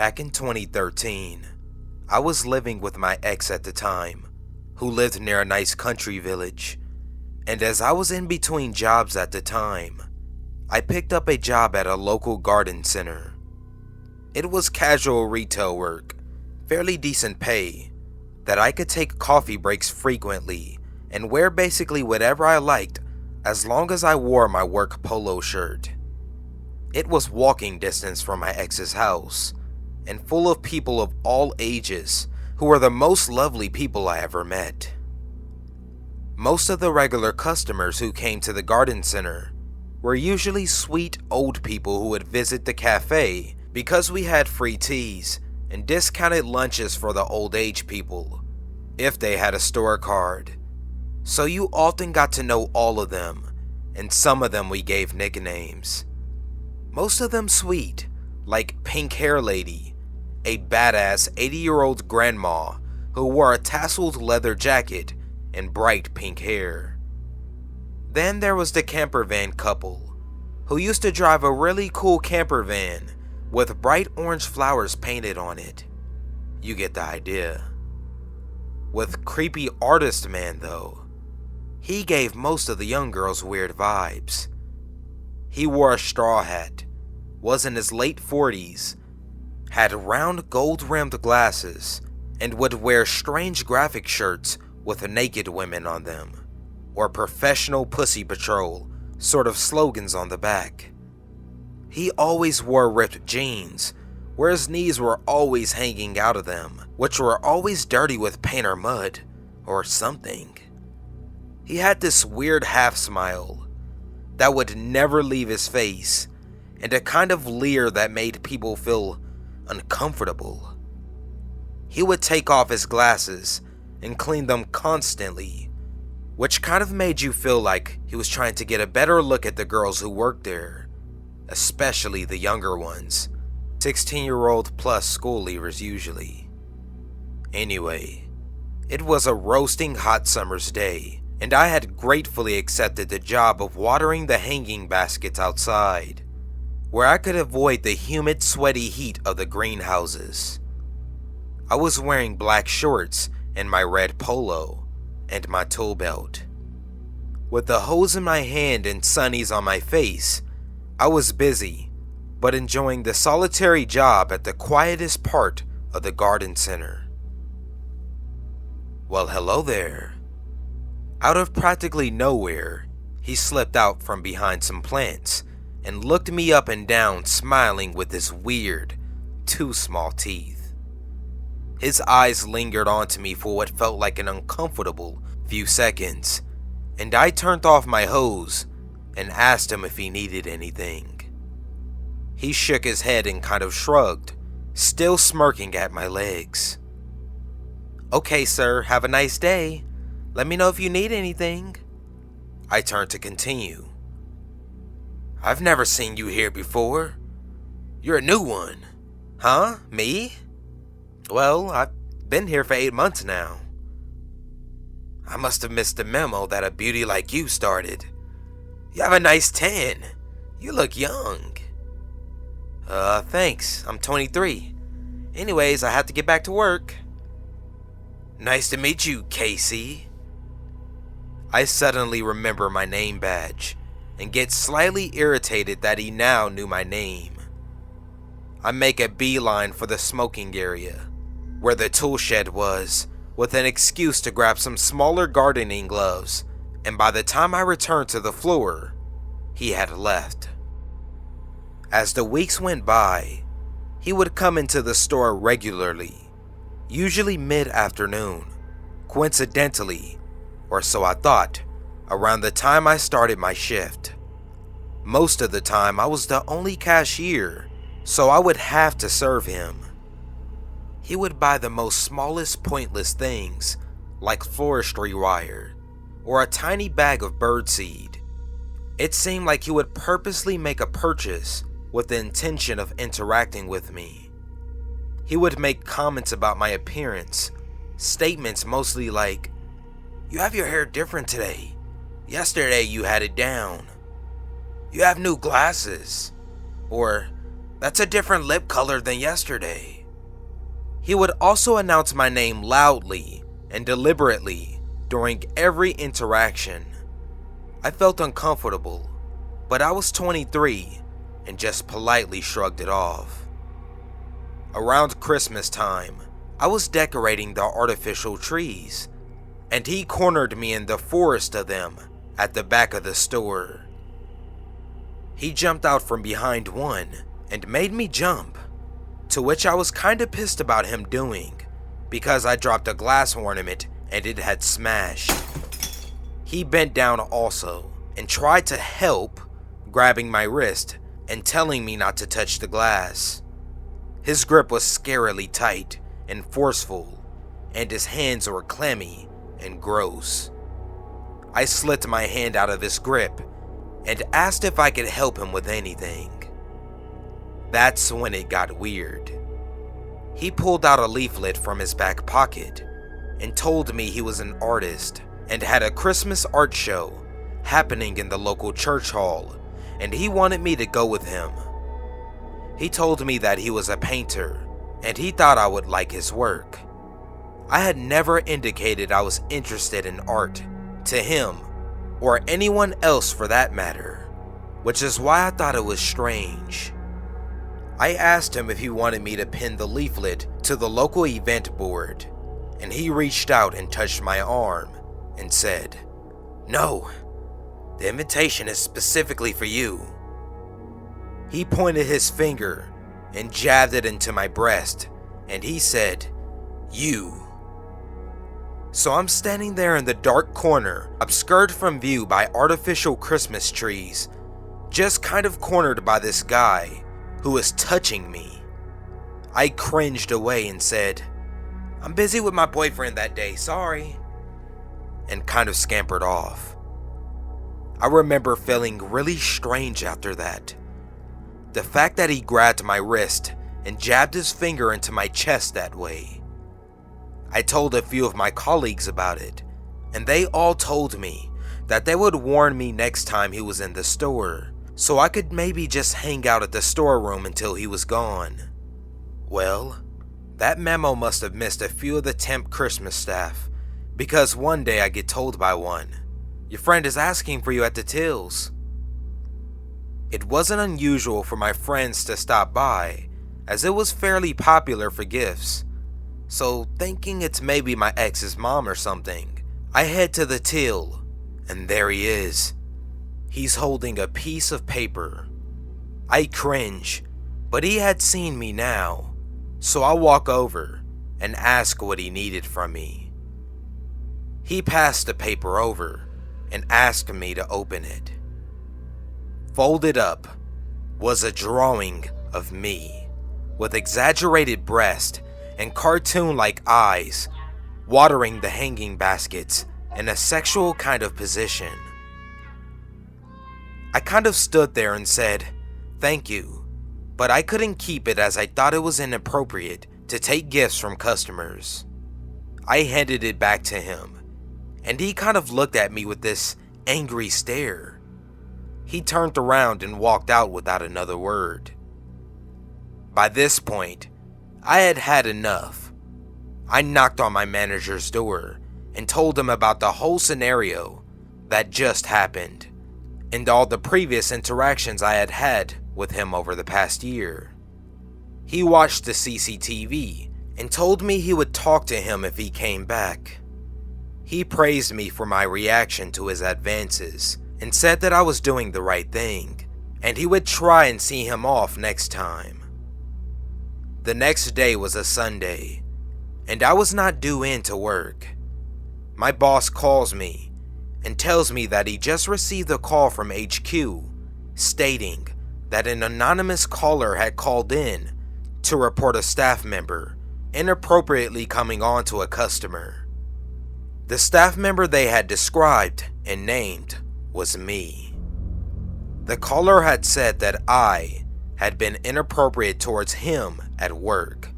Back in 2013, I was living with my ex at the time, who lived near a nice country village, and as I was in between jobs at the time, I picked up a job at a local garden center. It was casual retail work, fairly decent pay, that I could take coffee breaks frequently and wear basically whatever I liked as long as I wore my work polo shirt. It was walking distance from my ex's house, and full of people of all ages who were the most lovely people I ever met. Most of the regular customers who came to the garden center were usually sweet old people who would visit the cafe because we had free teas and discounted lunches for the old age people if they had a store card. So you often got to know all of them, and some of them we gave nicknames. Most of them sweet, like Pink Hair Lady, a badass 80-year-old grandma who wore a tasseled leather jacket and bright pink hair. Then there was the camper van couple, who used to drive a really cool camper van with bright orange flowers painted on it. You get the idea. With creepy artist man though, he gave most of the young girls weird vibes. He wore a straw hat, was in his late 40s, had round gold-rimmed glasses, and would wear strange graphic shirts with naked women on them, or Professional Pussy Patrol sort of slogans on the back. He always wore ripped jeans, where his knees were always hanging out of them, which were always dirty with paint or mud, or something. He had this weird half smile that would never leave his face, and a kind of leer that made people feel uncomfortable. He would take off his glasses and clean them constantly, which kind of made you feel like he was trying to get a better look at the girls who worked there, especially the younger ones, 16-year-old plus school leavers usually. Anyway, it was a roasting hot summer's day, and I had gratefully accepted the job of watering the hanging baskets outside, where I could avoid the humid, sweaty heat of the greenhouses. I was wearing black shorts and my red polo, and my tool belt. With the hose in my hand and sunnies on my face, I was busy, but enjoying the solitary job at the quietest part of the garden center. Well, hello there. Out of practically nowhere, he slipped out from behind some plants and looked me up and down, smiling with his weird, too small teeth. His eyes lingered onto me for what felt like an uncomfortable few seconds, and I turned off my hose and asked him if he needed anything. He shook his head and kind of shrugged, still smirking at my legs. "Okay, sir, have a nice day. Let me know if you need anything." I turned to continue. "I've never seen you here before. You're a new one." "Huh? Me? Well, I've been here for 8 months now." "I must have missed the memo that a beauty like you started. You have a nice tan. You look young." Thanks. I'm 23. Anyways, I have to get back to work." "Nice to meet you, Casey." I suddenly remember my name badge and get slightly irritated that he now knew my name. I make a beeline for the smoking area, where the tool shed was, with an excuse to grab some smaller gardening gloves, and by the time I returned to the floor, he had left. As the weeks went by, he would come into the store regularly, usually mid-afternoon, coincidentally, or so I thought, around the time I started my shift. Most of the time I was the only cashier, so I would have to serve him. He would buy the most smallest pointless things, like forestry wire, or a tiny bag of birdseed. It seemed like he would purposely make a purchase with the intention of interacting with me. He would make comments about my appearance, statements mostly like, "You have your hair different today. Yesterday you had it down. You have new glasses." Or, That's a different lip color than yesterday. He would also announce my name loudly and deliberately during every interaction. I felt uncomfortable, but I was 23 and just politely shrugged it off. Around Christmas time, I was decorating the artificial trees, and he cornered me in the forest of them at the back of the store. He jumped out from behind one and made me jump, to which I was kinda pissed about him doing because I dropped a glass ornament and it had smashed. He bent down also and tried to help, grabbing my wrist and telling me not to touch the glass. His grip was scarily tight and forceful, and his hands were clammy and gross. I slipped my hand out of his grip and asked if I could help him with anything. That's when it got weird. He pulled out a leaflet from his back pocket and told me he was an artist and had a Christmas art show happening in the local church hall, and he wanted me to go with him. He told me that he was a painter and he thought I would like his work. I had never indicated I was interested in art to him or anyone else for that matter, which is why I thought it was strange. I asked him if he wanted me to pin the leaflet to the local event board, and he reached out and touched my arm and said, "No, the invitation is specifically for you." He pointed his finger and jabbed it into my breast, and he said, "You." So I'm standing there in the dark corner, obscured from view by artificial Christmas trees, just kind of cornered by this guy who was touching me. I cringed away and said, "I'm busy with my boyfriend that day, sorry," and kind of scampered off. I remember feeling really strange after that. The fact that he grabbed my wrist and jabbed his finger into my chest that way. I told a few of my colleagues about it, and they all told me that they would warn me next time he was in the store, so I could maybe just hang out at the storeroom until he was gone. Well, that memo must have missed a few of the temp Christmas staff, because one day I get told by one, "Your friend is asking for you at the tills." It wasn't unusual for my friends to stop by, as it was fairly popular for gifts. So thinking it's maybe my ex's mom or something, I head to the till, and there he is. He's holding a piece of paper. I cringe, but he had seen me now, so I walk over and ask what he needed from me. He passed the paper over and asked me to open it. Folded up was a drawing of me, with exaggerated breast and cartoon-like eyes, watering the hanging baskets in a sexual kind of position. I kind of stood there and said, "Thank you," but I couldn't keep it as I thought it was inappropriate to take gifts from customers. I handed it back to him, and he kind of looked at me with this angry stare. He turned around and walked out without another word. By this point, I had had enough. I knocked on my manager's door and told him about the whole scenario that just happened and all the previous interactions I had had with him over the past year. He watched the CCTV and told me he would talk to him if he came back. He praised me for my reaction to his advances and said that I was doing the right thing, and he would try and see him off next time. The next day was a Sunday, and I was not due in to work. My boss calls me and tells me that he just received a call from HQ stating that an anonymous caller had called in to report a staff member inappropriately coming on to a customer. The staff member they had described and named was me. The caller had said that I had been inappropriate towards him at work,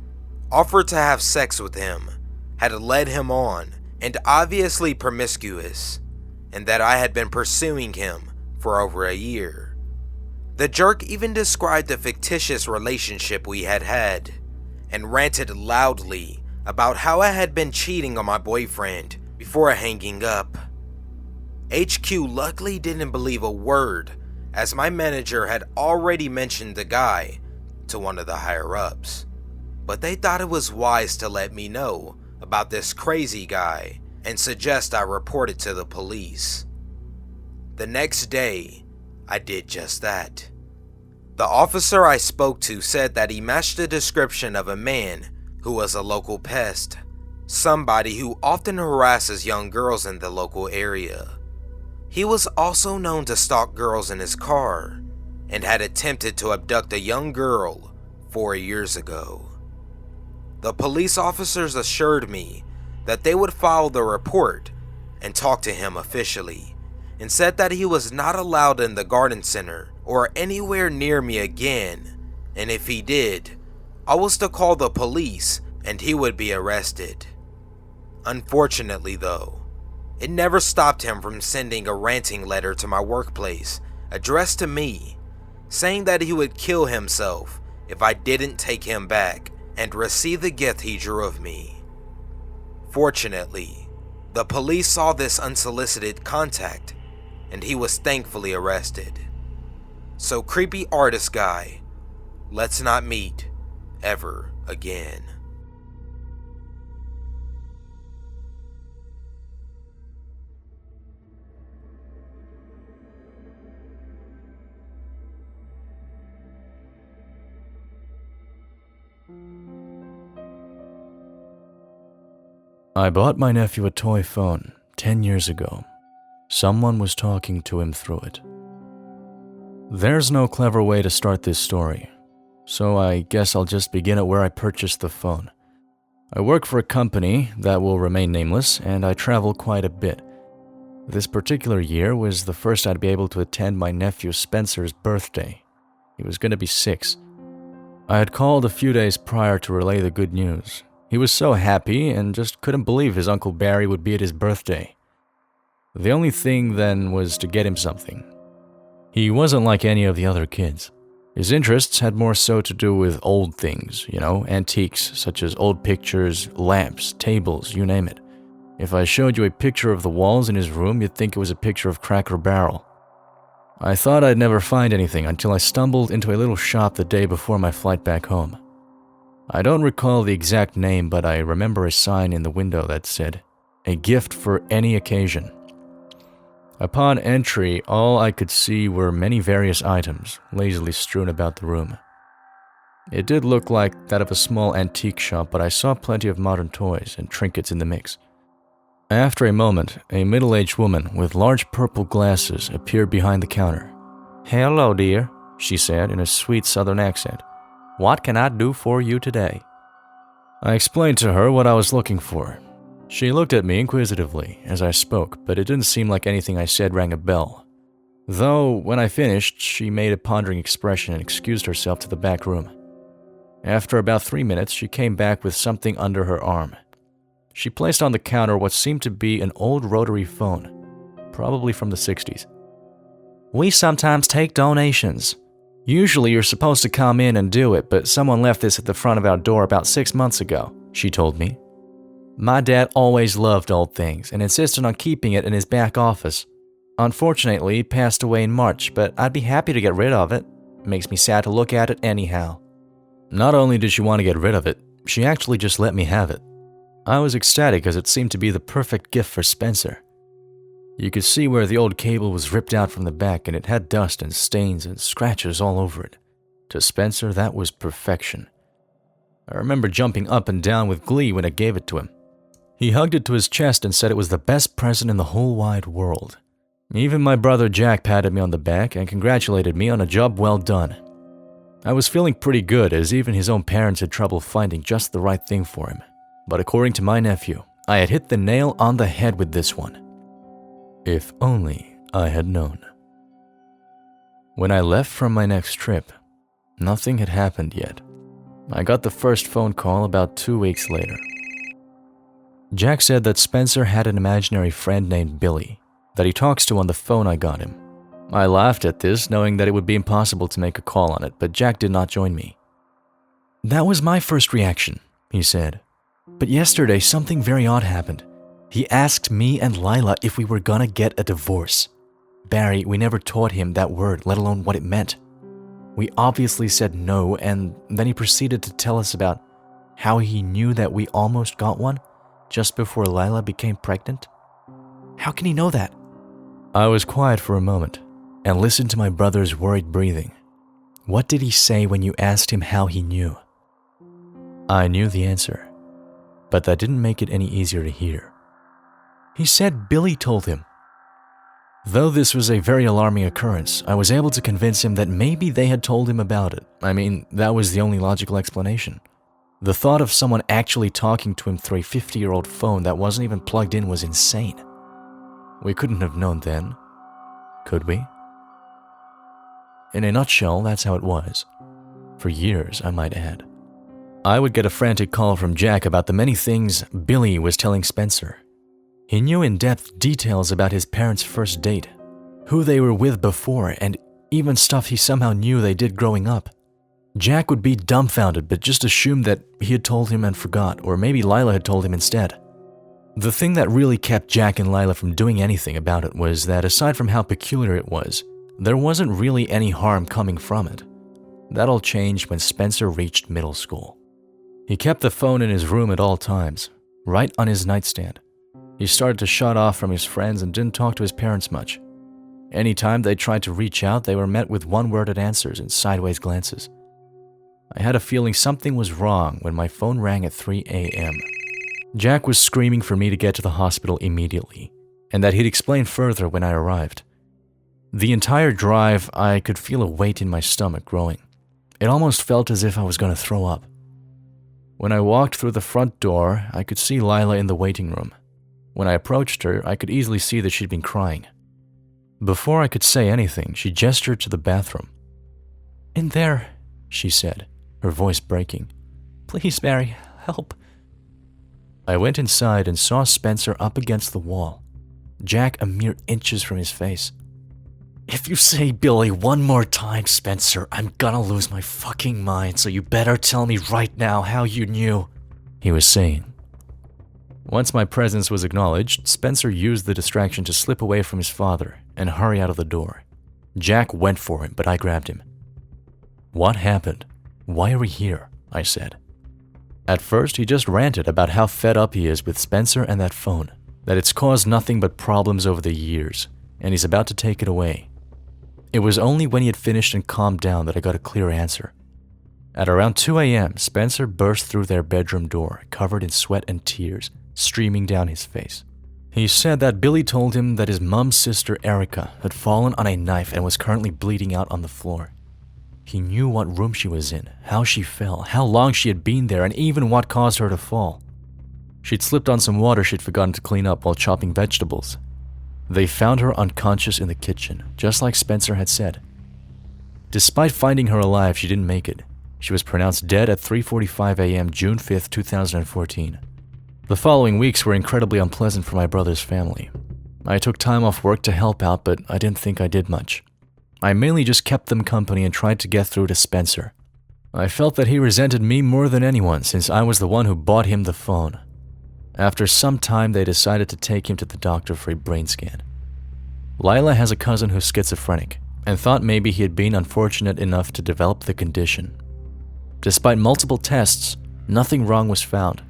offered to have sex with him, had led him on, and obviously promiscuous, and that I had been pursuing him for over a year. The jerk even described the fictitious relationship we had had, and ranted loudly about how I had been cheating on my boyfriend before hanging up. HQ luckily didn't believe a word, as my manager had already mentioned the guy to one of the higher-ups, but they thought it was wise to let me know about this crazy guy and suggest I report it to the police. The next day, I did just that. The officer I spoke to said that he matched the description of a man who was a local pest, somebody who often harasses young girls in the local area. He was also known to stalk girls in his car and had attempted to abduct a young girl 4 years ago. The police officers assured me that they would file the report and talk to him officially, and said that he was not allowed in the garden center or anywhere near me again, and if he did, I was to call the police and he would be arrested. Unfortunately though, it never stopped him from sending a ranting letter to my workplace addressed to me, saying that he would kill himself if I didn't take him back and receive the gift he drew of me. Fortunately, the police saw this unsolicited contact and he was thankfully arrested. So creepy artist guy, let's not meet ever again. I bought my nephew a toy phone 10 years ago. Someone was talking to him through it. There's no clever way to start this story, so I guess I'll just begin at where I purchased the phone. I work for a company that will remain nameless, and I travel quite a bit. This particular year was the first I'd be able to attend my nephew Spencer's birthday. He was going to be 6. I had called a few days prior to relay the good news. He was so happy and just couldn't believe his Uncle Barry would be at his birthday. The only thing then was to get him something. He wasn't like any of the other kids. His interests had more so to do with old things, antiques such as old pictures, lamps, tables, you name it. If I showed you a picture of the walls in his room, you'd think it was a picture of Cracker Barrel. I thought I'd never find anything until I stumbled into a little shop the day before my flight back home. I don't recall the exact name, but I remember a sign in the window that said, "A gift for any occasion." Upon entry, all I could see were many various items, lazily strewn about the room. It did look like that of a small antique shop, but I saw plenty of modern toys and trinkets in the mix. After a moment, a middle-aged woman with large purple glasses appeared behind the counter. "Hello, dear," she said in a sweet southern accent. "What can I do for you today?" I explained to her what I was looking for. She looked at me inquisitively as I spoke, but it didn't seem like anything I said rang a bell. Though, when I finished, she made a pondering expression and excused herself to the back room. After about 3 minutes, she came back with something under her arm. She placed on the counter what seemed to be an old rotary phone, probably from the 60s. "We sometimes take donations. Usually you're supposed to come in and do it, but someone left this at the front of our door about 6 months ago," she told me. "My dad always loved old things and insisted on keeping it in his back office. Unfortunately, he passed away in March, but I'd be happy to get rid of it. It makes me sad to look at it anyhow." Not only did she want to get rid of it, she actually just let me have it. I was ecstatic as it seemed to be the perfect gift for Spencer. You could see where the old cable was ripped out from the back, and it had dust and stains and scratches all over it. To Spencer, that was perfection. I remember jumping up and down with glee when I gave it to him. He hugged it to his chest and said it was the best present in the whole wide world. Even my brother Jack patted me on the back and congratulated me on a job well done. I was feeling pretty good, as even his own parents had trouble finding just the right thing for him. But according to my nephew, I had hit the nail on the head with this one. If only I had known. When I left from my next trip, nothing had happened yet. I got the first phone call about 2 weeks later. Jack said that Spencer had an imaginary friend named Billy that he talks to on the phone I got him. I laughed at this, knowing that it would be impossible to make a call on it, but Jack did not join me. "That was my first reaction," he said. "But yesterday, something very odd happened. He asked me and Lila if we were gonna get a divorce. Barry, we never taught him that word, let alone what it meant. We obviously said no, and then he proceeded to tell us about how he knew that we almost got one just before Lila became pregnant. How can he know that?" I was quiet for a moment and listened to my brother's worried breathing. What did he say when you asked him how he knew? I knew the answer, but that didn't make it any easier to hear. He said Billy told him. Though this was a very alarming occurrence, I was able to convince him that maybe they had told him about it. I mean, that was the only logical explanation. The thought of someone actually talking to him through a 50-year-old phone that wasn't even plugged in was insane. We couldn't have known then, could we? In a nutshell, that's how it was. For years, I might add. I would get a frantic call from Jack about the many things Billy was telling Spencer. He knew in-depth details about his parents' first date, who they were with before, and even stuff he somehow knew they did growing up. Jack would be dumbfounded but just assume that he had told him and forgot, or maybe Lila had told him instead. The thing that really kept Jack and Lila from doing anything about it was that aside from how peculiar it was, there wasn't really any harm coming from it. That all changed when Spencer reached middle school. He kept the phone in his room at all times, right on his nightstand. He started to shut off from his friends and didn't talk to his parents much. Anytime they tried to reach out, they were met with one-worded answers and sideways glances. I had a feeling something was wrong when my phone rang at 3 a.m. Jack was screaming for me to get to the hospital immediately, and that he'd explain further when I arrived. The entire drive, I could feel a weight in my stomach growing. It almost felt as if I was going to throw up. When I walked through the front door, I could see Lila in the waiting room. When I approached her, I could easily see that she'd been crying. Before I could say anything, she gestured to the bathroom. "In there," she said, her voice breaking. "Please, Barry, help." I went inside and saw Spencer up against the wall, Jack a mere inches from his face. "If you say Billy one more time, Spencer, I'm gonna lose my fucking mind, so you better tell me right now how you knew," he was saying. Once my presence was acknowledged, Spencer used the distraction to slip away from his father and hurry out of the door. Jack went for him, but I grabbed him. "What happened? Why are we here?" I said. At first, he just ranted about how fed up he is with Spencer and that phone, that it's caused nothing but problems over the years, and he's about to take it away. It was only when he had finished and calmed down that I got a clear answer. At around 2 a.m., Spencer burst through their bedroom door, covered in sweat and tears, streaming down his face. He said that Billy told him that his mom's sister, Erica, had fallen on a knife and was currently bleeding out on the floor. He knew what room she was in, how she fell, how long she had been there, and even what caused her to fall. She'd slipped on some water she'd forgotten to clean up while chopping vegetables. They found her unconscious in the kitchen, just like Spencer had said. Despite finding her alive, she didn't make it. She was pronounced dead at 3:45 a.m. June 5, 2014. The following weeks were incredibly unpleasant for my brother's family. I took time off work to help out, but I didn't think I did much. I mainly just kept them company and tried to get through to Spencer. I felt that he resented me more than anyone since I was the one who bought him the phone. After some time, they decided to take him to the doctor for a brain scan. Lila has a cousin who's schizophrenic and thought maybe he had been unfortunate enough to develop the condition. Despite multiple tests, nothing wrong was found.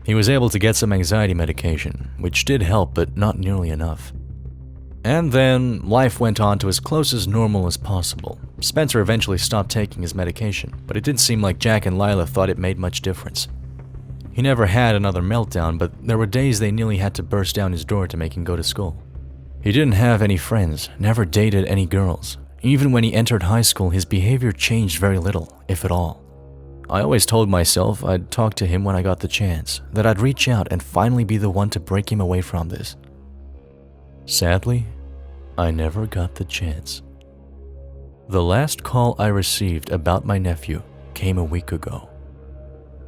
He was able to get some anxiety medication, which did help but not nearly enough. And then life went on to as close as normal as possible. Spencer eventually stopped taking his medication, but it didn't seem like Jack and Lila thought it made much difference. He never had another meltdown, but there were days they nearly had to burst down his door to make him go to school. He didn't have any friends, never dated any girls. Even when he entered high school, his behavior changed very little, if at all. I always told myself I'd talk to him when I got the chance, that I'd reach out and finally be the one to break him away from this. Sadly, I never got the chance. The last call I received about my nephew came a week ago.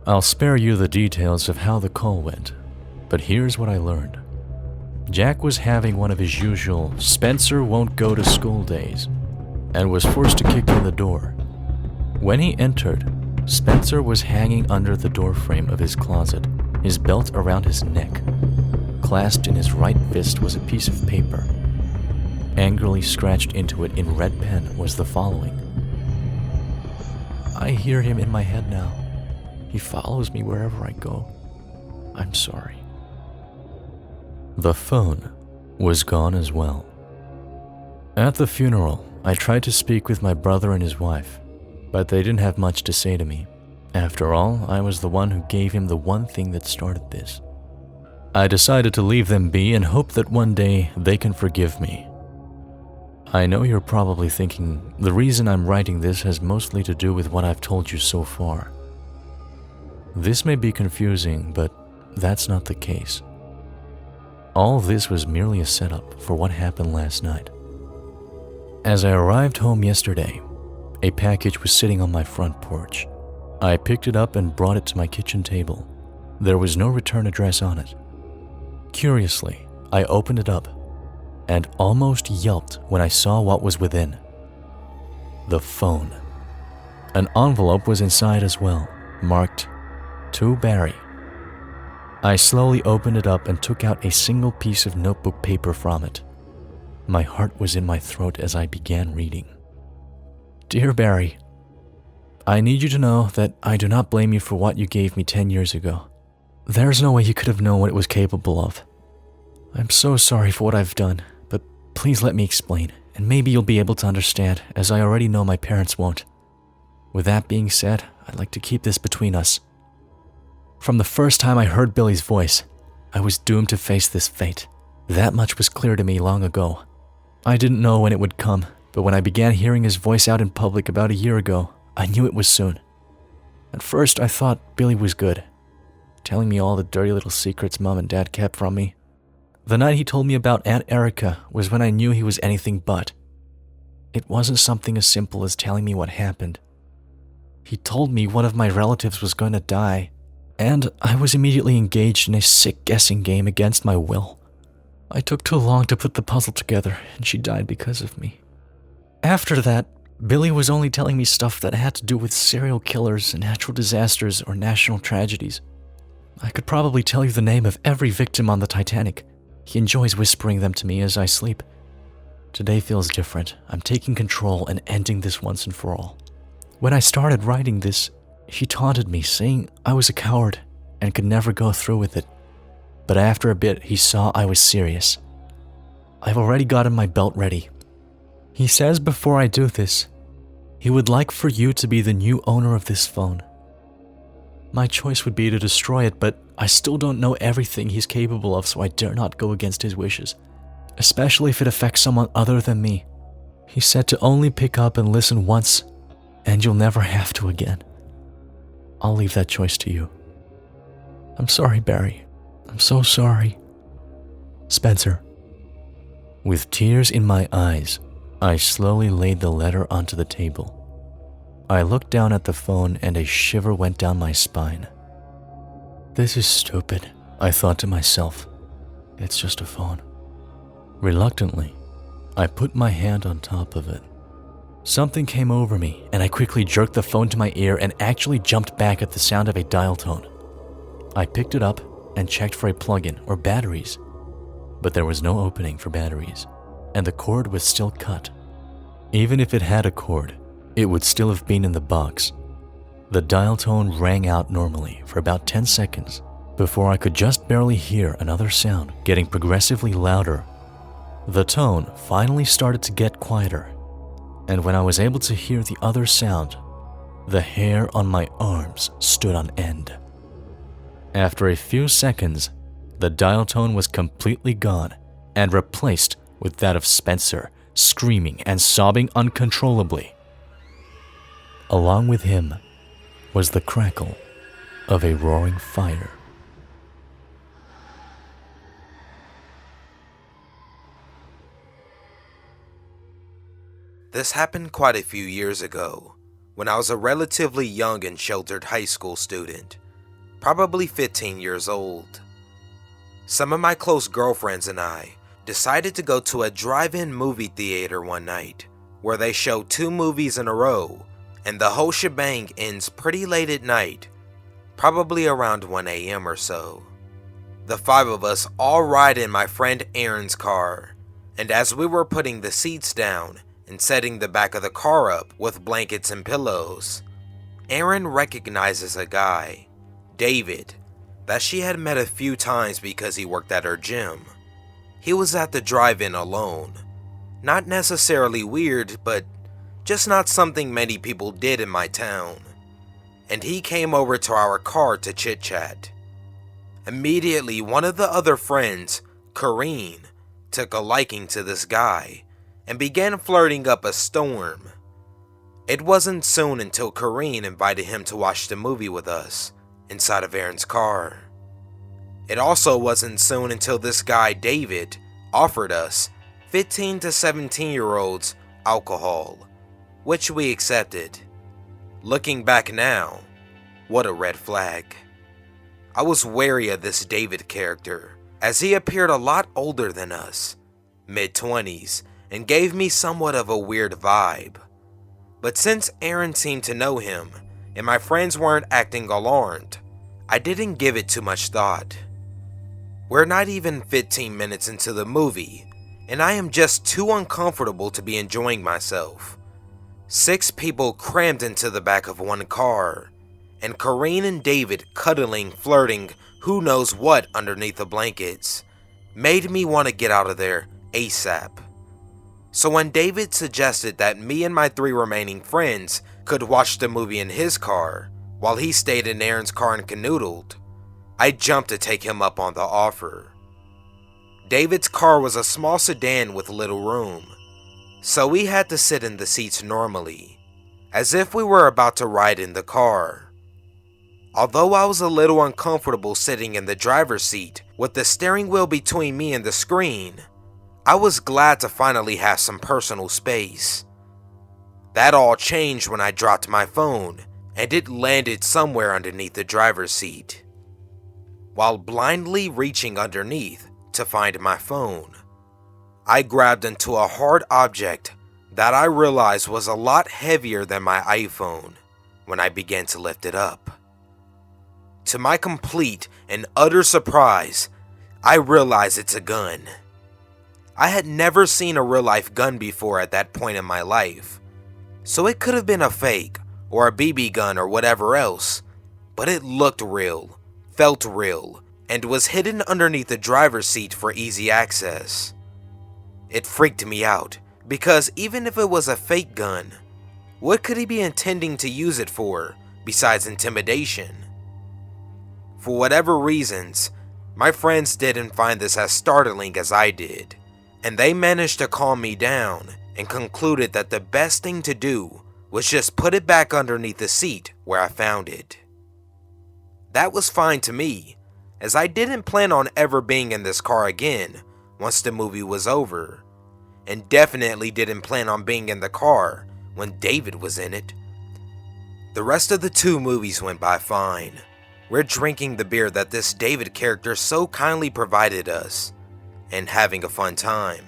I'll spare you the details of how the call went, but here's what I learned. Jack was having one of his usual Spencer won't go to school days and was forced to kick in the door. When he entered, Spencer was hanging under the doorframe of his closet, his belt around his neck. Clasped in his right fist was a piece of paper. Angrily scratched into it in red pen was the following: I hear him in my head now. He follows me wherever I go. I'm sorry. The phone was gone as well. At the funeral, I tried to speak with my brother and his wife, but they didn't have much to say to me. After all, I was the one who gave him the one thing that started this. I decided to leave them be and hope that one day they can forgive me. I know you're probably thinking the reason I'm writing this has mostly to do with what I've told you so far. This may be confusing, but that's not the case. All this was merely a setup for what happened last night. As I arrived home yesterday, a package was sitting on my front porch. I picked it up and brought it to my kitchen table. There was no return address on it. Curiously, I opened it up and almost yelped when I saw what was within. The phone. An envelope was inside as well, marked To Barry. I slowly opened it up and took out a single piece of notebook paper from it. My heart was in my throat as I began reading. Dear Barry, I need you to know that I do not blame you for what you gave me 10 years ago. There's no way you could have known what it was capable of. I'm so sorry for what I've done, but please let me explain, and maybe you'll be able to understand, as I already know my parents won't. With that being said, I'd like to keep this between us. From the first time I heard Billy's voice, I was doomed to face this fate. That much was clear to me long ago. I didn't know when it would come, but when I began hearing his voice out in public about a year ago, I knew it was soon. At first, I thought Billy was good, telling me all the dirty little secrets Mom and Dad kept from me. The night he told me about Aunt Erica was when I knew he was anything but. It wasn't something as simple as telling me what happened. He told me one of my relatives was going to die, and I was immediately engaged in a sick guessing game against my will. I took too long to put the puzzle together, and she died because of me. After that, Billy was only telling me stuff that had to do with serial killers and natural disasters or national tragedies. I could probably tell you the name of every victim on the Titanic. He enjoys whispering them to me as I sleep. Today feels different. I'm taking control and ending this once and for all. When I started writing this, he taunted me, saying I was a coward and could never go through with it. But after a bit, he saw I was serious. I've already gotten my belt ready. He says before I do this, he would like for you to be the new owner of this phone. My choice would be to destroy it, but I still don't know everything he's capable of, so I dare not go against his wishes, especially if it affects someone other than me. He said to only pick up and listen once, and you'll never have to again. I'll leave that choice to you. I'm sorry, Barry. I'm so sorry. Spencer. With tears in my eyes, I slowly laid the letter onto the table. I looked down at the phone and a shiver went down my spine. This is stupid, I thought to myself. It's just a phone. Reluctantly, I put my hand on top of it. Something came over me, and I quickly jerked the phone to my ear and actually jumped back at the sound of a dial tone. I picked it up and checked for a plug-in or batteries, but there was no opening for batteries, and the cord was still cut. Even if it had a cord, it would still have been in the box. The dial tone rang out normally for about 10 seconds before I could just barely hear another sound getting progressively louder. The tone finally started to get quieter, and when I was able to hear the other sound, the hair on my arms stood on end. After a few seconds, the dial tone was completely gone and replaced with that of Spencer, screaming and sobbing uncontrollably. Along with him was the crackle of a roaring fire. This happened quite a few years ago, when I was a relatively young and sheltered high school student, probably 15 years old. Some of my close girlfriends and I decided to go to a drive-in movie theater one night where they show 2 movies in a row and the whole shebang ends pretty late at night, probably around 1 a.m. or so. The 5 of us all ride in my friend Aaron's car, and as we were putting the seats down and setting the back of the car up with blankets and pillows, Aaron recognizes a guy, David, that she had met a few times because he worked at her gym. He was at the drive-in alone. Not necessarily weird, but just not something many people did in my town. And he came over to our car to chit-chat. Immediately, one of the other friends, Corrine, took a liking to this guy and began flirting up a storm. It wasn't soon until Corrine invited him to watch the movie with us inside of Aaron's car. It also wasn't soon until this guy, David, offered us 15 to 17-year-olds alcohol, which we accepted. Looking back now, what a red flag. I was wary of this David character, as he appeared a lot older than us, mid-20s, and gave me somewhat of a weird vibe. But since Aaron seemed to know him, and my friends weren't acting alarmed, I didn't give it too much thought. We're not even 15 minutes into the movie, and I am just too uncomfortable to be enjoying myself. 6 people crammed into the back of one car, and Corrine and David cuddling, flirting, who knows what underneath the blankets, made me want to get out of there ASAP. So when David suggested that me and my 3 remaining friends could watch the movie in his car, while he stayed in Aaron's car and canoodled, I jumped to take him up on the offer. David's car was a small sedan with little room, so we had to sit in the seats normally, as if we were about to ride in the car. Although I was a little uncomfortable sitting in the driver's seat with the steering wheel between me and the screen, I was glad to finally have some personal space. That all changed when I dropped my phone and it landed somewhere underneath the driver's seat. While blindly reaching underneath to find my phone, I grabbed into a hard object that I realized was a lot heavier than my iPhone when I began to lift it up. To my complete and utter surprise, I realized it's a gun. I had never seen a real-life gun before at that point in my life, so it could have been a fake or a BB gun or whatever else, but it looked real, felt real, and was hidden underneath the driver's seat for easy access. It freaked me out, because even if it was a fake gun, what could he be intending to use it for besides intimidation? For whatever reasons, my friends didn't find this as startling as I did, and they managed to calm me down and concluded that the best thing to do was just put it back underneath the seat where I found it. That was fine to me, as I didn't plan on ever being in this car again once the movie was over, and definitely didn't plan on being in the car when David was in it. The rest of the 2 movies went by fine. We're drinking the beer that this David character so kindly provided us, and having a fun time.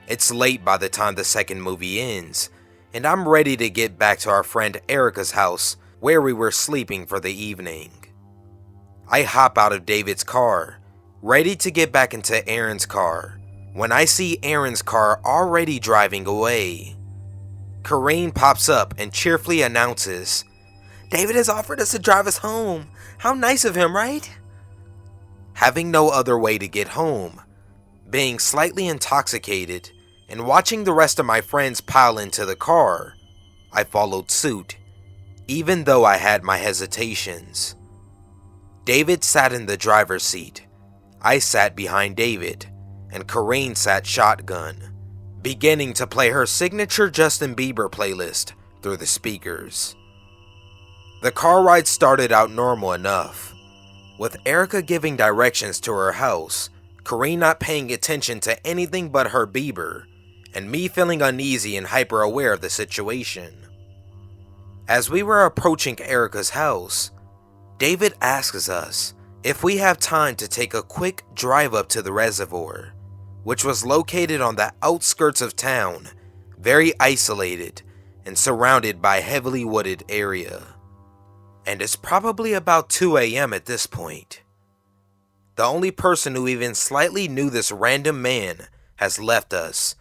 It's late by the time the second movie ends, and I'm ready to get back to our friend Erica's house where we were sleeping for the evening. I hop out of David's car, ready to get back into Aaron's car, when I see Aaron's car already driving away. Corrine pops up and cheerfully announces, "David has offered us to drive us home. How nice of him, right?" Having no other way to get home, being slightly intoxicated, and watching the rest of my friends pile into the car, I followed suit, even though I had my hesitations. David sat in the driver's seat, I sat behind David, and Corrine sat shotgun, beginning to play her signature Justin Bieber playlist through the speakers. The car ride started out normal enough, with Erica giving directions to her house, Corrine not paying attention to anything but her Bieber, and me feeling uneasy and hyper aware of the situation. As we were approaching Erica's house, David asks us if we have time to take a quick drive up to the reservoir, which was located on the outskirts of town, very isolated and surrounded by a heavily wooded area. And it's probably about 2 a.m. at this point. The only person who even slightly knew this random man has left us,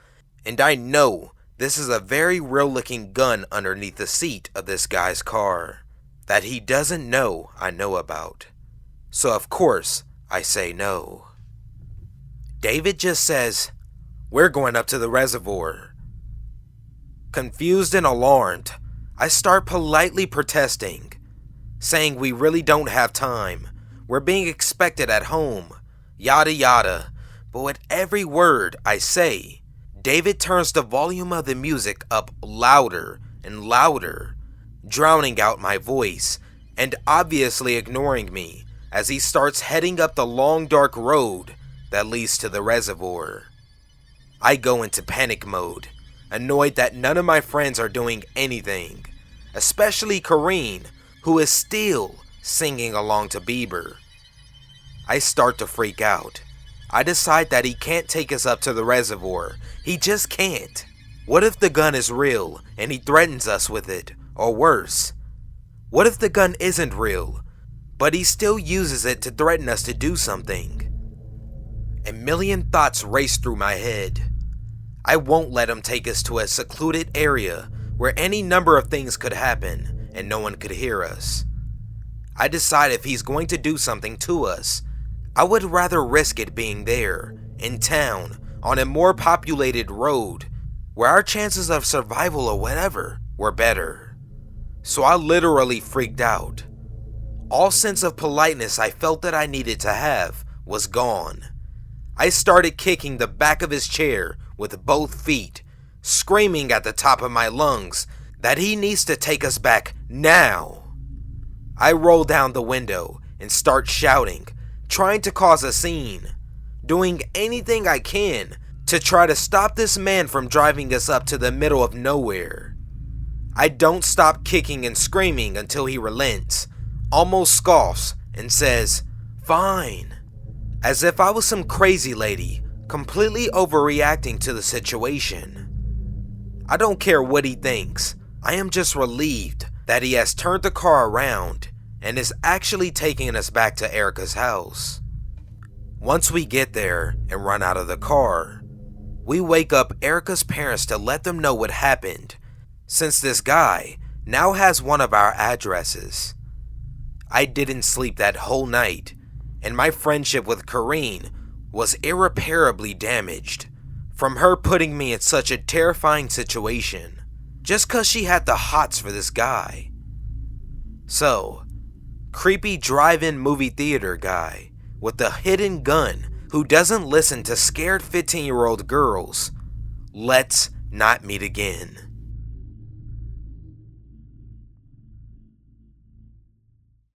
and I know this is a very real looking gun underneath the seat of this guy's car that he doesn't know I know about. So of course I say no. David just says, "We're going up to the reservoir." Confused and alarmed, I start politely protesting, saying we really don't have time. We're being expected at home, yada yada. But with every word I say, David turns the volume of the music up louder and louder, drowning out my voice and obviously ignoring me as he starts heading up the long dark road that leads to the reservoir. I go into panic mode, annoyed that none of my friends are doing anything, especially Kareen, who is still singing along to Bieber. I start to freak out. I decide that he can't take us up to the reservoir. He just can't. What if the gun is real and he threatens us with it? Or worse, what if the gun isn't real, but he still uses it to threaten us to do something? A million thoughts race through my head. I won't let him take us to a secluded area where any number of things could happen and no one could hear us. I decide if he's going to do something to us, I would rather risk it being there, in town, on a more populated road, where our chances of survival or whatever were better. So I literally freaked out. All sense of politeness I felt that I needed to have was gone. I started kicking the back of his chair with both feet, screaming at the top of my lungs that he needs to take us back now. I roll down the window and start shouting, trying to cause a scene, doing anything I can to try to stop this man from driving us up to the middle of nowhere. I don't stop kicking and screaming until he relents, almost scoffs, and says, "Fine," as if I was some crazy lady, completely overreacting to the situation. I don't care what he thinks, I am just relieved that he has turned the car around and is actually taking us back to Erica's house. Once we get there and run out of the car, we wake up Erica's parents to let them know what happened, since this guy now has one of our addresses. I didn't sleep that whole night, and my friendship with Kareen was irreparably damaged from her putting me in such a terrifying situation just cause she had the hots for this guy. So, creepy drive-in movie theater guy with a hidden gun who doesn't listen to scared 15-year-old girls, let's not meet again.